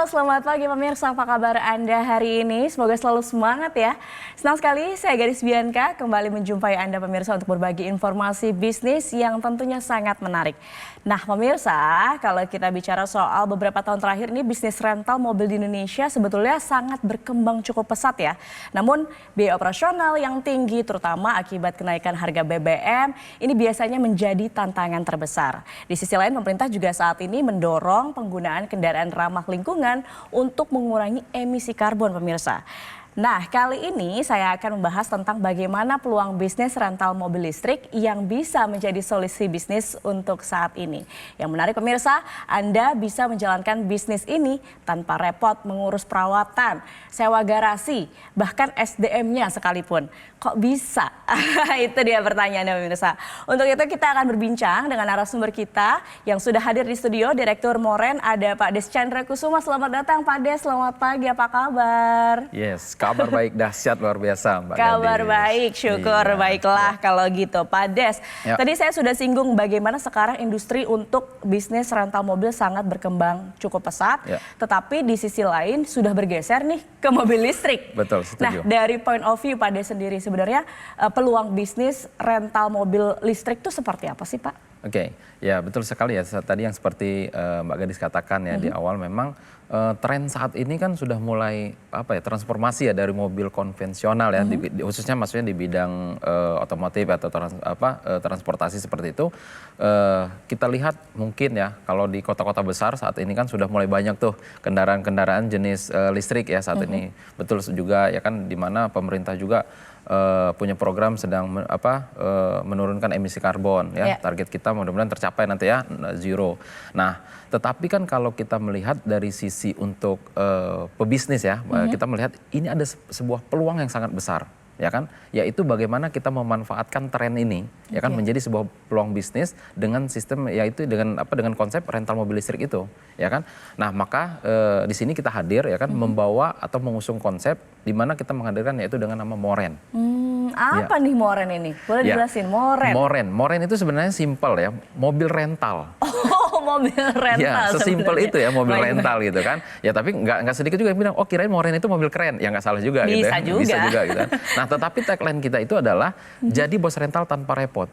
Halo, selamat pagi pemirsa. Apa kabar Anda hari ini? Semoga selalu semangat ya. Senang sekali saya Gadis Bianca kembali menjumpai Anda pemirsa untuk berbagi informasi bisnis yang tentunya sangat menarik. Nah pemirsa, kalau kita bicara soal beberapa tahun terakhir ini bisnis rental mobil di Indonesia sebetulnya sangat berkembang cukup pesat ya. Namun biaya operasional yang tinggi terutama akibat kenaikan harga BBM ini biasanya menjadi tantangan terbesar. Di sisi lain pemerintah juga saat ini mendorong penggunaan kendaraan ramah lingkungan untuk mengurangi emisi karbon pemirsa. Nah, kali ini saya akan membahas tentang bagaimana peluang bisnis rental mobil listrik yang bisa menjadi solusi bisnis untuk saat ini. Yang menarik pemirsa, Anda bisa menjalankan bisnis ini tanpa repot mengurus perawatan, sewa garasi, bahkan SDM-nya sekalipun. Kok bisa? Itu dia pertanyaannya pemirsa. Untuk itu kita akan berbincang dengan narasumber kita yang sudah hadir di studio, Direktur Moren, ada Pak Des Chandra Kusuma. Selamat datang Pak Des, selamat pagi, apa kabar? Yes, kabar baik dahsyat luar biasa Mbak Kabar Gadis. baik, syukur. Iya, Baiklah ya. kalau gitu. Pak Des, Ya. tadi saya sudah singgung bagaimana sekarang industri untuk bisnis rental mobil sangat berkembang cukup pesat. Ya. Tetapi di sisi lain sudah bergeser nih ke mobil listrik. Betul, Nah setuju. dari point of view Pak Des sendiri sebenarnya peluang bisnis rental mobil listrik itu seperti apa sih Pak? Oke, ya betul sekali ya. Tadi yang seperti Mbak Gadis katakan ya di awal memang tren saat ini kan sudah mulai transformasi ya dari mobil konvensional ya, khususnya maksudnya di bidang otomotif atau transportasi seperti itu. Kita lihat mungkin ya kalau di kota-kota besar saat ini kan sudah mulai banyak tuh kendaraan-kendaraan jenis listrik ya saat ini. Betul juga ya kan, di mana pemerintah juga punya program sedang menurunkan emisi karbon ya. Target kita mudah-mudahan tercapai nanti ya, zero. Nah, tetapi kan kalau kita melihat dari sisi untuk pebisnis ya, kita melihat ini ada sebuah peluang yang sangat besar ya kan, yaitu bagaimana kita memanfaatkan tren ini ya kan menjadi sebuah peluang bisnis dengan sistem, yaitu dengan konsep rental mobil listrik itu ya kan. Nah, maka di sini kita hadir ya kan, membawa atau mengusung konsep di mana kita menghadirkan yaitu dengan nama Moren. Apa nih Moren ini? Boleh dijelasin Moren? Moren itu sebenarnya simpel ya, mobil rental. Oh, mobil rental. Ya, sesimpel itu ya, mobil Baik. rental gitu kan. Ya tapi nggak sedikit juga yang bilang, oh kirain Moren itu mobil keren. Ya nggak salah juga gitu ya. Bisa juga gitu kan. Nah tetapi tagline kita itu adalah jadi bos rental tanpa repot.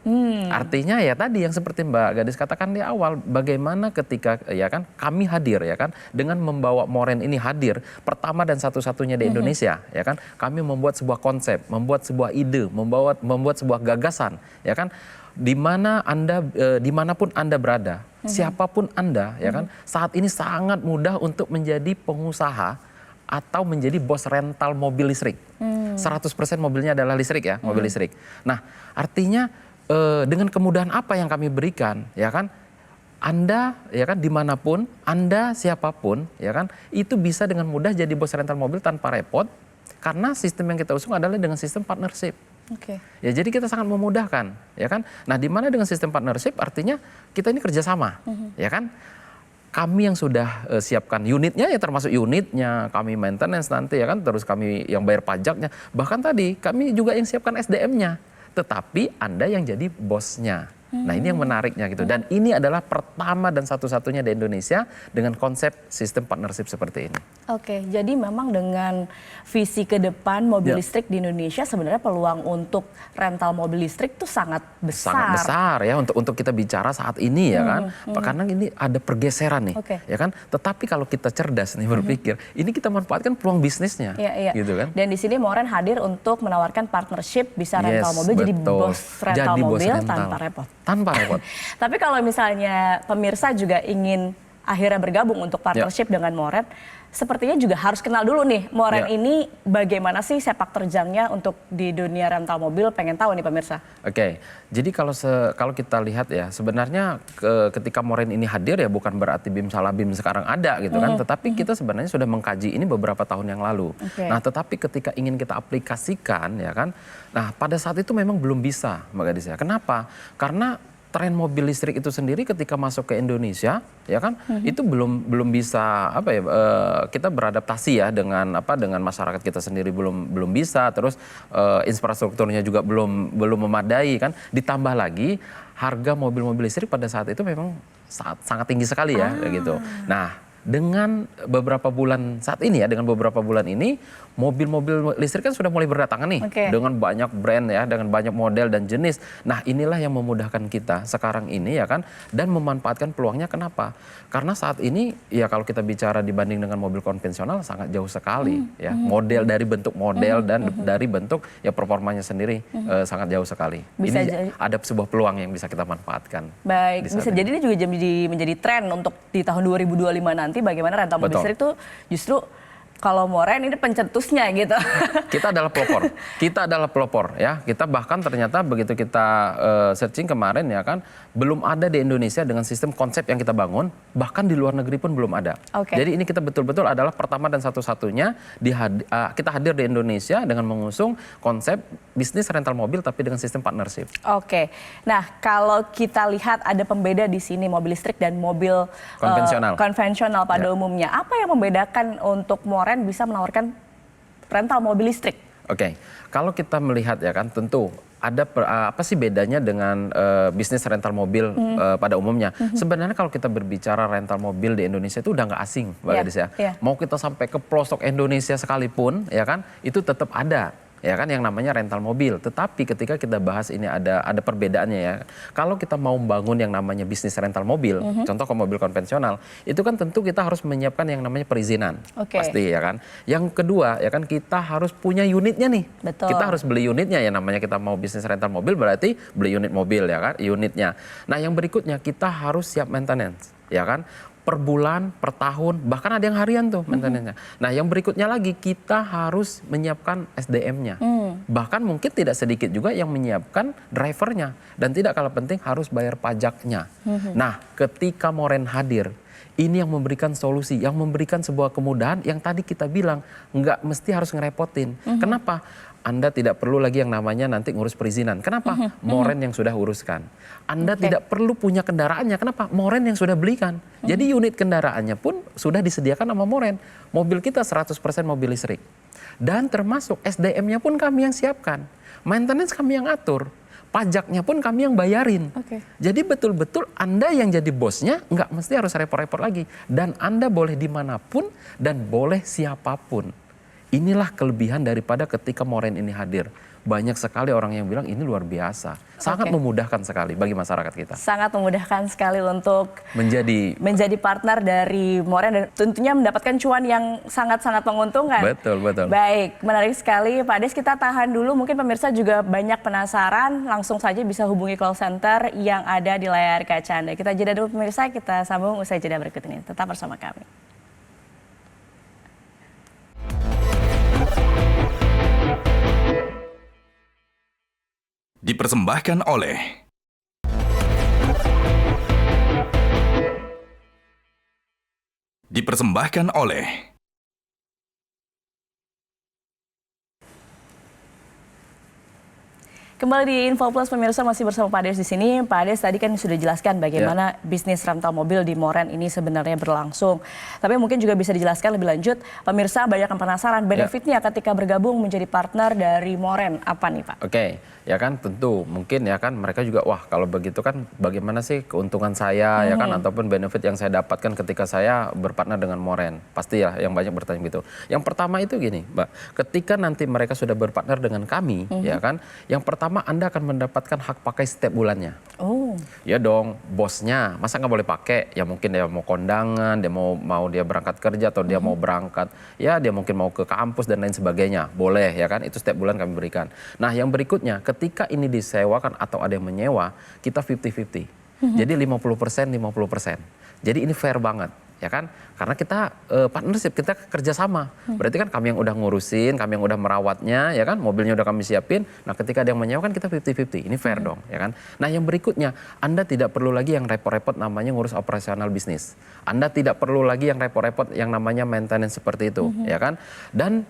Artinya ya tadi yang seperti Mbak Gadis katakan di awal, bagaimana ketika ya kan kami hadir ya kan, dengan membawa Moren ini hadir pertama dan satu-satunya di Indonesia ya kan. Kami membuat sebuah konsep, membuat sebuah ide, membuat sebuah gagasan ya kan. Dimanapun Anda berada, siapapun Anda ya kan, saat ini sangat mudah untuk menjadi pengusaha atau menjadi bos rental mobil listrik. 100% mobilnya adalah listrik ya, mobil listrik. Nah, artinya dengan kemudahan apa yang kami berikan ya kan, Anda ya kan dimanapun, Anda siapapun ya kan, itu bisa dengan mudah jadi bos rental mobil tanpa repot, karena sistem yang kita usung adalah dengan sistem partnership. Ya, jadi kita sangat memudahkan ya kan. Nah, di mana dengan sistem partnership artinya kita ini kerjasama ya kan. Kami yang sudah siapkan unitnya ya, termasuk unitnya, kami maintenance nanti ya kan, terus kami yang bayar pajaknya, bahkan tadi kami juga yang siapkan SDM-nya, tetapi Anda yang jadi bosnya. Nah, ini yang menariknya gitu, dan ini adalah pertama dan satu-satunya di Indonesia dengan konsep sistem partnership seperti ini. Oke, jadi memang dengan visi ke depan mobil listrik di Indonesia sebenarnya peluang untuk rental mobil listrik itu sangat besar. Sangat besar ya untuk kita bicara saat ini ya kan, karena ini ada pergeseran nih ya kan. Tetapi kalau kita cerdas nih berpikir, ini kita manfaatkan peluang bisnisnya, gitu kan. Dan di sini Moren hadir untuk menawarkan partnership, bisa rental mobil, jadi bos rental mobil tanpa repot. Tanpa repot. Tapi kalau misalnya pemirsa juga ingin akhirnya bergabung untuk partnership dengan Moren, sepertinya juga harus kenal dulu nih Moren ini bagaimana sih sepak terjangnya untuk di dunia rental mobil, pengen tahu nih pemirsa. Oke, jadi kalau kita lihat ya, sebenarnya ketika Moren ini hadir ya bukan berarti BIM Salabim sekarang ada gitu kan, tetapi kita sebenarnya sudah mengkaji ini beberapa tahun yang lalu. Nah, tetapi ketika ingin kita aplikasikan ya kan, nah pada saat itu memang belum bisa Mbak Gadis ya. Kenapa? Karena tren mobil listrik itu sendiri ketika masuk ke Indonesia ya kan, itu belum bisa kita beradaptasi ya dengan masyarakat kita sendiri, belum bisa, terus infrastrukturnya juga belum memadai kan, ditambah lagi harga mobil-mobil listrik pada saat itu memang sangat tinggi sekali ya gitu. Nah, dengan beberapa bulan saat ini ya, dengan beberapa bulan ini mobil-mobil listrik kan sudah mulai berdatangan nih dengan banyak brand ya, dengan banyak model dan jenis. Nah, inilah yang memudahkan kita sekarang ini ya kan, dan memanfaatkan peluangnya. Kenapa? Karena saat ini ya kalau kita bicara dibanding dengan mobil konvensional sangat jauh sekali ya. Model dari bentuk model dan dari bentuk ya performanya sendiri sangat jauh sekali. Ini ada sebuah peluang yang bisa kita manfaatkan. Baik, bisa jadi ini juga menjadi tren untuk di tahun 2025 nanti bagaimana rental mobil listrik itu justru kalau Moren ini pencetusnya gitu. Kita adalah pelopor. Kita adalah pelopor ya. Kita bahkan ternyata begitu kita searching kemarin ya kan, belum ada di Indonesia dengan sistem konsep yang kita bangun, bahkan di luar negeri pun belum ada. Jadi ini kita betul-betul adalah pertama dan satu-satunya kita hadir di Indonesia dengan mengusung konsep bisnis rental mobil tapi dengan sistem partnership. Nah, kalau kita lihat ada pembeda di sini mobil listrik dan mobil konvensional pada umumnya. Apa yang membedakan untuk Moren bisa menawarkan rental mobil listrik? Kalau kita melihat ya kan, tentu ada apa sih bedanya dengan bisnis rental mobil pada umumnya. Sebenarnya kalau kita berbicara rental mobil di Indonesia itu udah nggak asing, Mbak Gadis ya. Mau kita sampai ke pelosok Indonesia sekalipun ya kan, itu tetap ada ya kan yang namanya rental mobil. Tetapi ketika kita bahas ini ada perbedaannya ya. Kalau kita mau membangun yang namanya bisnis rental mobil, contoh ke mobil konvensional, itu kan tentu kita harus menyiapkan yang namanya perizinan. Pasti ya kan. Yang kedua ya kan, kita harus punya unitnya nih. Kita harus beli unitnya ya, namanya kita mau bisnis rental mobil berarti beli unit mobil ya kan, unitnya. Nah, yang berikutnya kita harus siap maintenance ya kan. Per bulan, per tahun, bahkan ada yang harian tuh maintenance-nya. Nah, yang berikutnya lagi kita harus menyiapkan SDM-nya. Bahkan mungkin tidak sedikit juga yang menyiapkan drivernya. Dan tidak kalah penting harus bayar pajaknya. Nah, ketika Moren hadir, ini yang memberikan solusi, yang memberikan sebuah kemudahan yang tadi kita bilang nggak mesti harus ngerepotin. Kenapa? Anda tidak perlu lagi yang namanya nanti ngurus perizinan. Kenapa? Moren yang sudah uruskan. Anda tidak perlu punya kendaraannya. Kenapa? Moren yang sudah belikan. Jadi unit kendaraannya pun sudah disediakan sama Moren. Mobil kita 100% mobil listrik. Dan termasuk SDM-nya pun kami yang siapkan. Maintenance kami yang atur. Pajaknya pun kami yang bayarin. Jadi betul-betul Anda yang jadi bosnya nggak mesti harus repot-repot lagi. Dan Anda boleh dimanapun dan boleh siapapun. Inilah kelebihan daripada ketika Moren ini hadir. Banyak sekali orang yang bilang ini luar biasa. Sangat memudahkan sekali bagi masyarakat kita. Sangat memudahkan sekali untuk menjadi partner dari Moren dan tentunya mendapatkan cuan yang sangat-sangat menguntungkan. Betul. Baik, menarik sekali Pak Des, kita tahan dulu. Mungkin pemirsa juga banyak penasaran, langsung saja bisa hubungi call center yang ada di layar kaca Anda. Kita jeda dulu pemirsa, kita sambung usai jeda berikut ini. Tetap bersama kami. Dipersembahkan oleh Kembali di Info Plus pemirsa, masih bersama Pak Des di sini. Pak Des tadi kan sudah jelaskan bagaimana bisnis rental mobil di Moren ini sebenarnya berlangsung. Tapi mungkin juga bisa dijelaskan lebih lanjut. Pemirsa banyak yang penasaran benefitnya ketika bergabung menjadi partner dari Moren. Apa nih Pak? Ya kan tentu mungkin ya kan mereka juga wah kalau begitu kan bagaimana sih keuntungan saya ya kan ataupun benefit yang saya dapatkan ketika saya berpartner dengan Moren. Pasti ya yang banyak bertanya gitu. Yang pertama itu gini Mbak, ketika nanti mereka sudah berpartner dengan kami ya kan, yang pertama Anda akan mendapatkan hak pakai setiap bulannya. Ya dong, bosnya masa nggak boleh pakai? Ya mungkin dia mau kondangan, dia mau dia berangkat kerja atau dia mau berangkat, ya dia mungkin mau ke kampus dan lain sebagainya. Boleh ya kan, itu setiap bulan kami berikan. Nah yang berikutnya, ketika ini disewakan atau ada yang menyewa, kita 50-50. Jadi 50%, 50%. Jadi ini fair banget. Ya kan, karena kita partnership, kita kerjasama. Berarti kan kami yang udah ngurusin, kami yang udah merawatnya, ya kan, mobilnya udah kami siapin. Nah, ketika ada yang menyewa kan kita 50-50, ini fair dong, ya kan. Nah, yang berikutnya, Anda tidak perlu lagi yang repot-repot namanya ngurus operasional bisnis. Anda tidak perlu lagi yang repot-repot yang namanya maintenance seperti itu, ya kan. Dan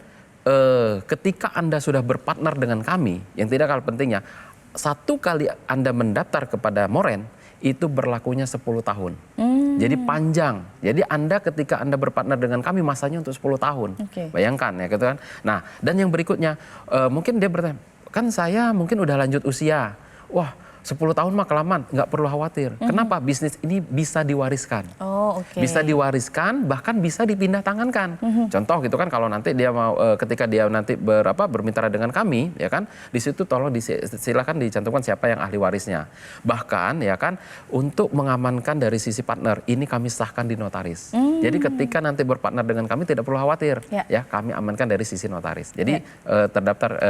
ketika Anda sudah berpartner dengan kami, yang tidak kalah pentingnya, satu kali Anda mendaftar kepada Moren, itu berlakunya 10 tahun. Jadi panjang. Jadi Anda ketika Anda berpartner dengan kami masanya untuk 10 tahun. Bayangkan ya gitu kan. Nah, dan yang berikutnya mungkin dia bertanya, kan saya mungkin udah lanjut usia. Wah, 10 tahun mah kelamaan, nggak perlu khawatir. Kenapa? Bisnis ini bisa diwariskan. Oh, oke. Bisa diwariskan, bahkan bisa dipindah tangankan. Contoh gitu kan, kalau nanti dia mau, ketika dia nanti bermitra dengan kami, ya kan, di situ tolong silakan dicantumkan siapa yang ahli warisnya. Bahkan ya kan, untuk mengamankan dari sisi partner, ini kami sahkan di notaris. Jadi ketika nanti berpartner dengan kami tidak perlu khawatir, ya kami amankan dari sisi notaris. Jadi terdaftar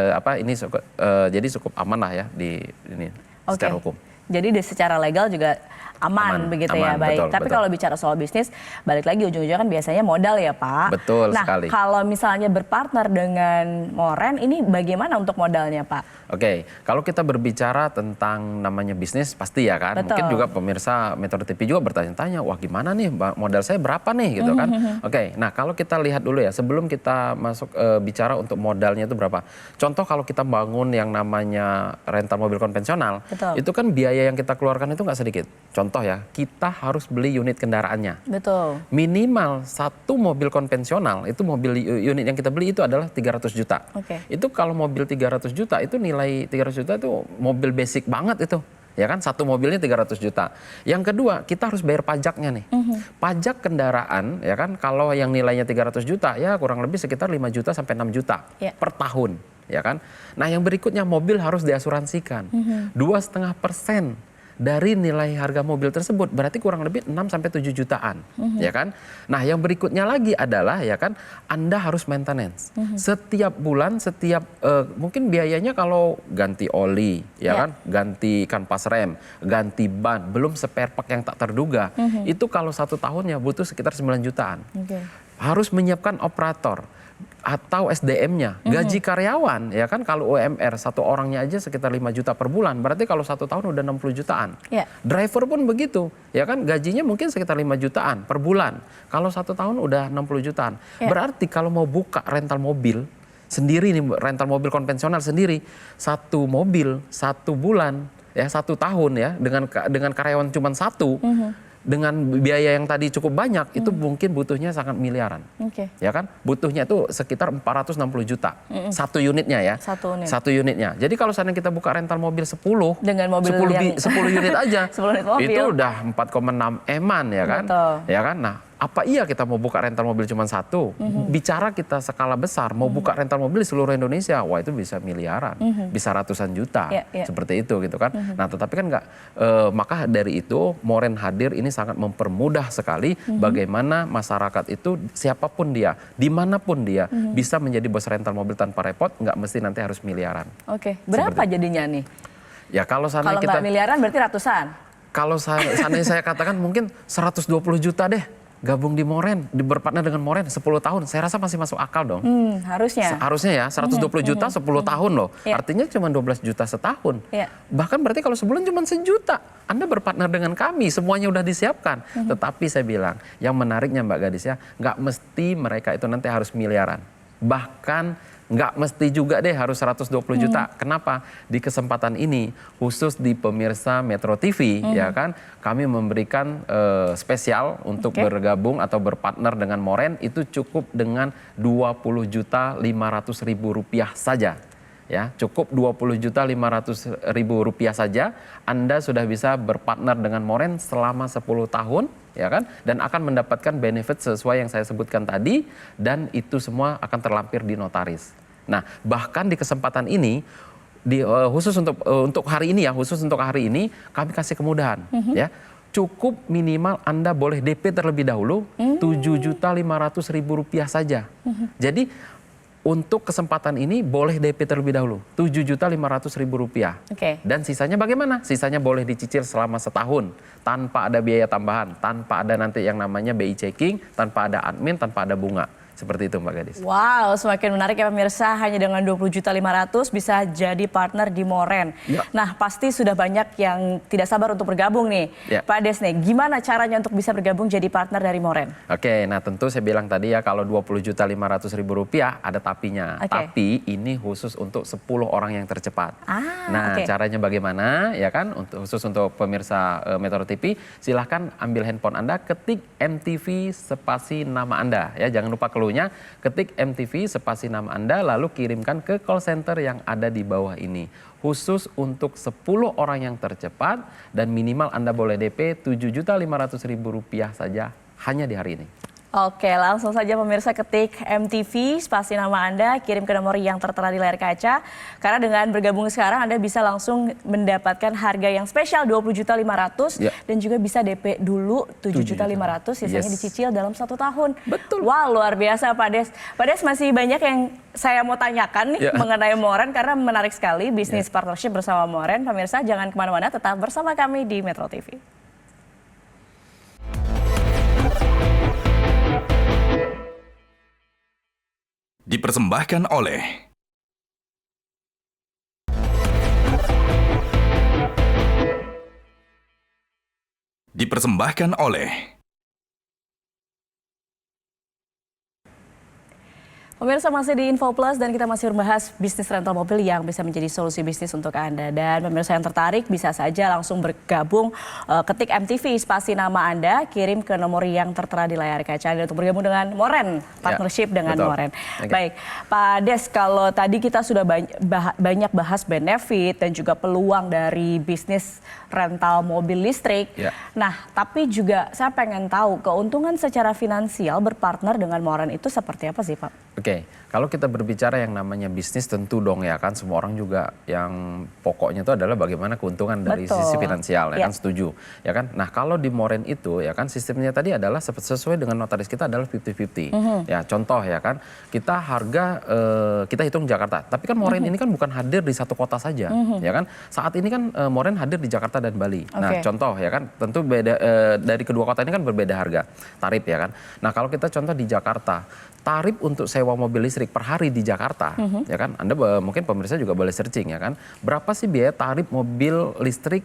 jadi cukup aman lah ya di ini. Secara hukum. Jadi secara legal juga aman begitu ya, baik. Tapi kalau bicara soal bisnis, balik lagi ujung-ujungnya kan biasanya modal ya Pak. Betul sekali. Nah kalau misalnya berpartner dengan Moren, ini bagaimana untuk modalnya Pak? Oke, kalau kita berbicara tentang namanya bisnis pasti ya kan. Betul. Mungkin juga pemirsa Metro TV juga bertanya-tanya, wah gimana nih modal saya berapa nih gitu kan. Oke, nah kalau kita lihat dulu ya, sebelum kita masuk bicara untuk modalnya itu berapa. Contoh kalau kita bangun yang namanya rental mobil konvensional, itu kan biaya yang kita keluarkan itu nggak sedikit. Contoh ya, kita harus beli unit kendaraannya. Betul. Minimal satu mobil konvensional, itu mobil unit yang kita beli itu adalah 300 juta. Itu kalau mobil 300 juta itu nilai 300 juta itu mobil basic banget itu. Ya kan, satu mobilnya 300 juta. Yang kedua, kita harus bayar pajaknya nih. Pajak kendaraan, ya kan, kalau yang nilainya 300 juta, ya kurang lebih sekitar 5 juta sampai 6 juta per tahun. Ya kan. Nah yang berikutnya, mobil harus diasuransikan. 2,5% dari nilai harga mobil tersebut, berarti kurang lebih 6 sampai 7 jutaan, ya kan? Nah, yang berikutnya lagi adalah ya kan, Anda harus maintenance. Setiap bulan, mungkin biayanya kalau ganti oli, ya kan, ganti kanvas rem, ganti ban, belum spare part yang tak terduga. Itu kalau 1 tahunnya butuh sekitar 9 jutaan. Harus menyiapkan operator atau SDM-nya, gaji karyawan, ya kan, kalau UMR satu orangnya aja sekitar 5 juta per bulan, berarti kalau 1 tahun udah 60 jutaan. Driver pun begitu, ya kan, gajinya mungkin sekitar 5 jutaan per bulan, kalau 1 tahun udah 60 jutaan. Berarti kalau mau buka rental mobil sendiri nih, rental mobil konvensional sendiri, 1 mobil 1 bulan, ya 1 tahun ya, dengan karyawan cuma 1, dengan biaya yang tadi cukup banyak, itu mungkin butuhnya sangat miliaran. Ya kan? Butuhnya itu sekitar 460 juta. Satu unitnya ya. Satu unitnya. Jadi kalau seandainya kita buka rental mobil 10, dengan mobil 10 unit aja, 10 unit mobil. Itu udah 4,6 eman ya kan? Ya kan? Nah, apa iya kita mau buka rental mobil cuma 1? Bicara kita skala besar, mau buka rental mobil di seluruh Indonesia, wah itu bisa miliaran, bisa ratusan juta, seperti itu gitu kan. Nah tetapi kan nggak, maka dari itu Moren hadir ini sangat mempermudah sekali bagaimana masyarakat itu, siapapun dia, dimanapun dia, bisa menjadi bos rental mobil tanpa repot, nggak mesti nanti harus miliaran. Berapa jadinya nih? Ya kalau nggak miliaran berarti ratusan? Kalau seandainya saya katakan mungkin 120 juta deh. Gabung di Moren, berpartner dengan Moren 10 tahun, saya rasa masih masuk akal dong. Harusnya. Harusnya ya, 120 juta 10 tahun loh. Artinya cuma 12 juta setahun. Bahkan berarti kalau sebulan cuma 1 juta. Anda berpartner dengan kami, semuanya udah disiapkan. Tetapi saya bilang, yang menariknya Mbak Gadis ya, nggak mesti mereka itu nanti harus miliaran. Bahkan nggak mesti juga deh harus 120 juta. Kenapa? Di kesempatan ini, khusus di pemirsa Metro TV, ya kan, kami memberikan spesial untuk bergabung atau berpartner dengan Moren, itu cukup dengan 20.500.000 rupiah saja. Ya, cukup 20.500.000 rupiah saja, Anda sudah bisa berpartner dengan Moren selama 10 tahun, ya kan, dan akan mendapatkan benefit sesuai yang saya sebutkan tadi, dan itu semua akan terlampir di notaris. Nah, bahkan di kesempatan ini, khusus untuk hari ini ya, khusus untuk hari ini kami kasih kemudahan, ya. Cukup minimal Anda boleh DP terlebih dahulu 7.500.000 rupiah saja. Jadi untuk kesempatan ini boleh DP terlebih dahulu 7.500.000 rupiah. Dan sisanya bagaimana? Sisanya boleh dicicil selama setahun tanpa ada biaya tambahan, tanpa ada nanti yang namanya BI checking, tanpa ada admin, tanpa ada bunga. Seperti itu Mbak Gadis. Wow, semakin menarik ya pemirsa, hanya dengan 20.500.000 bisa jadi partner di Moren. Nah pasti sudah banyak yang tidak sabar untuk bergabung nih. Pak Des nih, gimana caranya untuk bisa bergabung jadi partner dari Moren? Nah tentu saya bilang tadi ya, kalau 20.500.000 rupiah ada tapinya. Tapi ini khusus untuk 10 orang yang tercepat. Nah caranya bagaimana ya kan, khusus untuk pemirsa Metro TV, silahkan ambil handphone Anda, ketik MTV spasi nama Anda ya, jangan lupa keluar perlunya ketik MTV spasi nama Anda lalu kirimkan ke call center yang ada di bawah ini. Khusus untuk 10 orang yang tercepat dan minimal Anda boleh DP Rp7.500.000 saja hanya di hari ini. Oke, langsung saja pemirsa ketik MTV, spasi nama Anda, kirim ke nomor yang tertera di layar kaca. Karena dengan bergabung sekarang Anda bisa langsung mendapatkan harga yang spesial Rp20.500 dan juga bisa DP dulu Rp7.500, sisanya dicicil dalam 1 tahun. Betul. Wah, luar biasa Pak Des. Pak Des, masih banyak yang saya mau tanyakan nih mengenai Moren karena menarik sekali bisnis partnership bersama Moren. Pemirsa jangan kemana-mana, tetap bersama kami di Metro TV. Dipersembahkan oleh Pemirsa masih di Info Plus dan kita masih membahas bisnis rental mobil yang bisa menjadi solusi bisnis untuk Anda. Dan pemirsa yang tertarik bisa saja langsung bergabung, ketik MTV spasi nama Anda, kirim ke nomor yang tertera di layar kaca Anda untuk bergabung dengan Moren, partnership dengan Moren. Baik, Pak Des, kalau tadi kita sudah banyak bahas benefit dan juga peluang dari bisnis rental mobil listrik. Nah, tapi juga saya pengen tahu keuntungan secara finansial berpartner dengan Moren itu seperti apa sih, Pak? Oke, kalau kita berbicara yang namanya bisnis tentu dong ya kan semua orang juga yang pokoknya itu adalah bagaimana keuntungan dari sisi finansial ya kan, setuju ya kan. Nah kalau di Moren itu ya kan sistemnya tadi adalah sesuai dengan notaris kita adalah 50-50. Ya contoh ya kan kita harga kita hitung Jakarta, tapi kan Moren ini kan bukan hadir di satu kota saja ya kan. Saat ini kan Moren hadir di Jakarta dan Bali. Nah contoh ya kan tentu beda dari kedua kota ini kan berbeda harga tarif ya kan. Nah kalau kita contoh di Jakarta, tarif untuk sewa mobil listrik per hari di Jakarta, ya kan? Anda mungkin pemirsa juga boleh searching ya kan. Berapa sih biaya tarif mobil listrik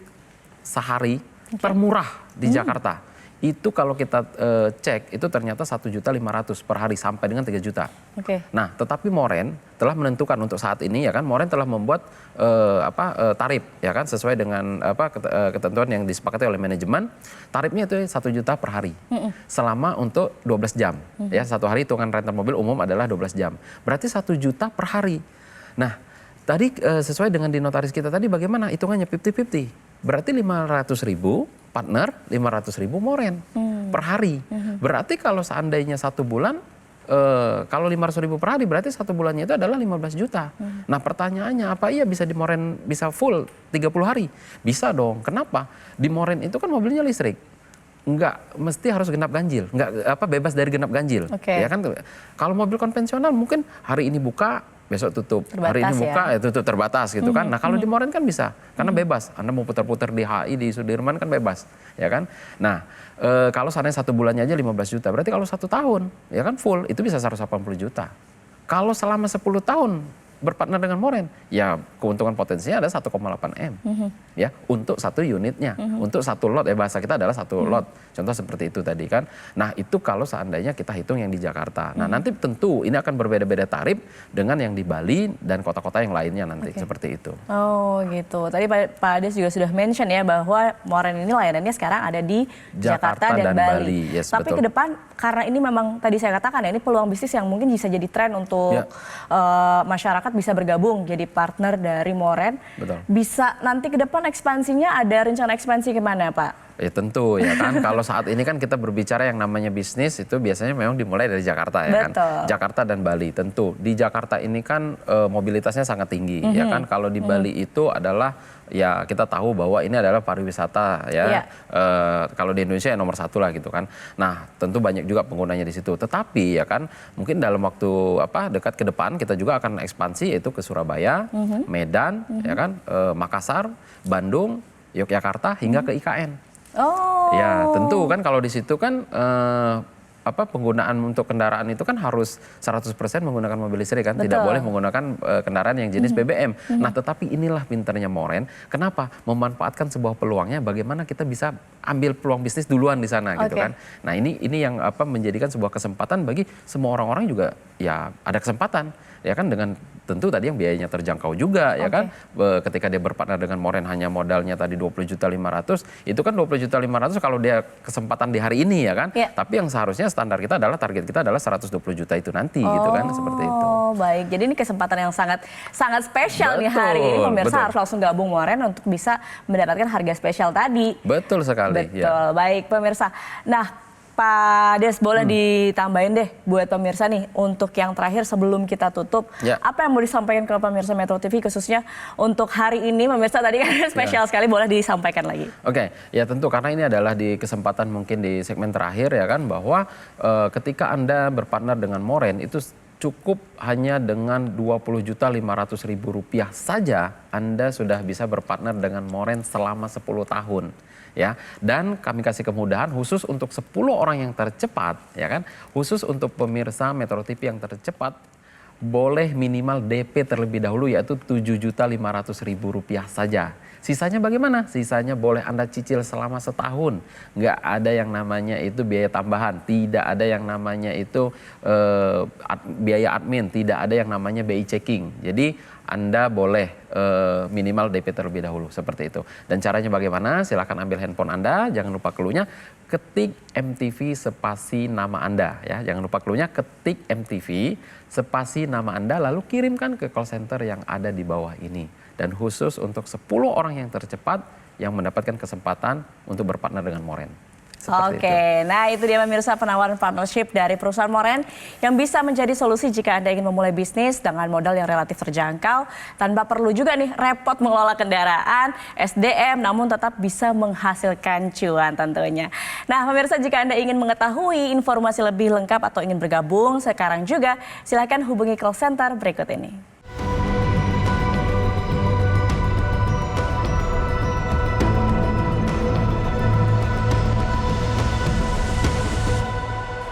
sehari termurah di Jakarta? Itu kalau kita cek itu ternyata 1.500.000 per hari sampai dengan 3 juta. Nah, tetapi Moren telah menentukan untuk saat ini ya kan Moren telah membuat tarif ya kan sesuai dengan ketentuan yang disepakati oleh manajemen. Tarifnya itu 1 juta per hari. Selama untuk 12 jam. Ya, satu hari hitungan rental mobil umum adalah 12 jam. Berarti 1 juta per hari. Nah, tadi sesuai dengan di notaris kita tadi bagaimana hitungannya 50-50. Berarti 500.000 partner, 500.000 Moren per hari. Berarti kalau seandainya 1 bulan, kalau 500.000 per hari berarti 1 bulannya itu adalah 15 juta. Nah pertanyaannya apa iya bisa di Moren bisa full 30 hari? Bisa dong. Kenapa? Di Moren itu kan mobilnya listrik. Enggak mesti harus genap ganjil, enggak bebas dari genap ganjil. Ya kan kalau mobil konvensional mungkin hari ini buka besok tutup, hari ini buka ya tutup terbatas gitu kan. Nah kalau di Moren kan bisa karena bebas. Anda mau putar-putar di HI di Sudirman kan bebas, ya kan. Nah kalau seandainya 1 bulannya aja 15 juta, berarti kalau 1 tahun ya kan full itu bisa 180 juta. Kalau selama 10 tahun berpartner dengan Moren, ya keuntungan potensinya ada 1,8 M, ya untuk 1 unitnya, untuk 1 lot ya bahasa kita adalah 1 lot, contoh seperti itu tadi kan. Nah itu kalau seandainya kita hitung yang di Jakarta. Nah nanti tentu ini akan berbeda-beda tarif dengan yang di Bali dan kota-kota yang lainnya nanti seperti itu. Oh gitu. Tadi Pak Ades juga sudah mention ya bahwa Moren ini layanannya sekarang ada di Jakarta dan Bali. Yes, tapi ke depan karena ini memang tadi saya katakan ya ini peluang bisnis yang mungkin bisa jadi tren untuk masyarakat bisa bergabung jadi partner dari Moren. Bisa nanti ke depan ekspansinya ada rencana ekspansi kemana Pak? Ya tentu ya kan kalau saat ini kan kita berbicara yang namanya bisnis itu biasanya memang dimulai dari Jakarta ya kan. Jakarta dan Bali tentu. Di Jakarta ini kan mobilitasnya sangat tinggi ya kan. Kalau di Bali itu adalah ya kita tahu bahwa ini adalah pariwisata ya. Kalau di Indonesia ya nomor 1 lah gitu kan. Nah tentu banyak juga penggunanya di situ. Tetapi ya kan mungkin dalam waktu dekat ke depan kita juga akan ekspansi yaitu ke Surabaya, Medan, ya kan, Makassar, Bandung, Yogyakarta hingga ke IKN. Ya tentu kan kalau di situ kan penggunaan untuk kendaraan itu kan harus 100% menggunakan mobil listrik kan, tidak boleh menggunakan kendaraan yang jenis BBM. Nah tetapi inilah pinternya Moren, kenapa? Memanfaatkan sebuah peluangnya bagaimana kita bisa ambil peluang bisnis duluan di sana gitu kan. Nah ini yang menjadikan sebuah kesempatan bagi semua orang-orang juga ya ada kesempatan. ya kan dengan tentu tadi yang biayanya terjangkau juga ya kan. Ketika dia berpartner dengan Moren hanya modalnya tadi 20.500.000, itu kan 20.500.000 kalau dia kesempatan di hari ini ya kan. Tapi yang seharusnya standar kita adalah target kita adalah 120 juta itu nanti gitu kan, seperti itu. Oh baik, jadi ini kesempatan yang sangat spesial nih hari ini, pemirsa harus langsung gabung Moren untuk bisa mendapatkan harga spesial tadi. Betul sekali. Betul, baik pemirsa. Nah Pak Des, boleh ditambahin deh buat pemirsa nih untuk yang terakhir sebelum kita tutup, apa yang mau disampaikan ke pemirsa Metro TV khususnya untuk hari ini, pemirsa tadi kan spesial sekali, boleh disampaikan lagi. Oke, ya tentu karena ini adalah di kesempatan mungkin di segmen terakhir ya kan, bahwa ketika Anda berpartner dengan Moren itu cukup hanya dengan Rp20.500.000 saja Anda sudah bisa berpartner dengan Moren selama 10 tahun. Ya, dan kami kasih kemudahan khusus untuk 10 orang yang tercepat, ya kan, khusus untuk pemirsa Metro TV yang tercepat boleh minimal DP terlebih dahulu yaitu Rp7.500.000 saja. Sisanya bagaimana? Sisanya boleh Anda cicil selama setahun. Nggak ada yang namanya itu biaya tambahan, tidak ada yang namanya itu biaya admin, tidak ada yang namanya BI checking. Jadi Anda boleh minimal DP terlebih dahulu, seperti itu. Dan caranya bagaimana? Silakan ambil handphone Anda, jangan lupa clue-nya, ketik MTV spasi nama Anda. Ya. Jangan lupa clue-nya, ketik MTV spasi nama Anda, lalu kirimkan ke call center yang ada di bawah ini. Dan khusus untuk 10 orang yang tercepat yang mendapatkan kesempatan untuk berpartner dengan Moren. Oke, nah itu dia pemirsa penawaran partnership dari perusahaan Moren yang bisa menjadi solusi jika Anda ingin memulai bisnis dengan modal yang relatif terjangkau tanpa perlu juga nih repot mengelola kendaraan, SDM, namun tetap bisa menghasilkan cuan tentunya. Nah pemirsa, jika Anda ingin mengetahui informasi lebih lengkap atau ingin bergabung sekarang juga, silakan hubungi call center berikut ini.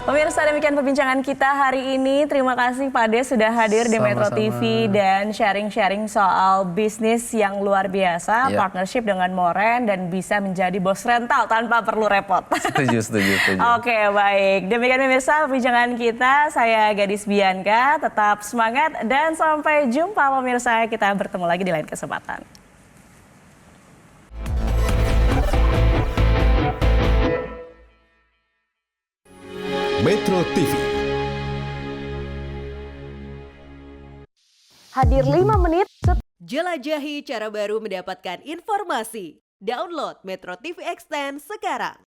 Pemirsa, demikian perbincangan kita hari ini. Terima kasih Pak Des sudah hadir di Metro TV dan sharing-sharing soal bisnis yang luar biasa, partnership dengan Moren dan bisa menjadi bos rental tanpa perlu repot. Setuju. Oke, baik. Demikian pemirsa perbincangan kita. Saya Gadis Bianca, tetap semangat dan sampai jumpa pemirsa. Kita bertemu lagi di lain kesempatan. Metro TV. Hadir 5 menit. Jelajahi cara baru mendapatkan informasi. Download Metro TV Extend sekarang.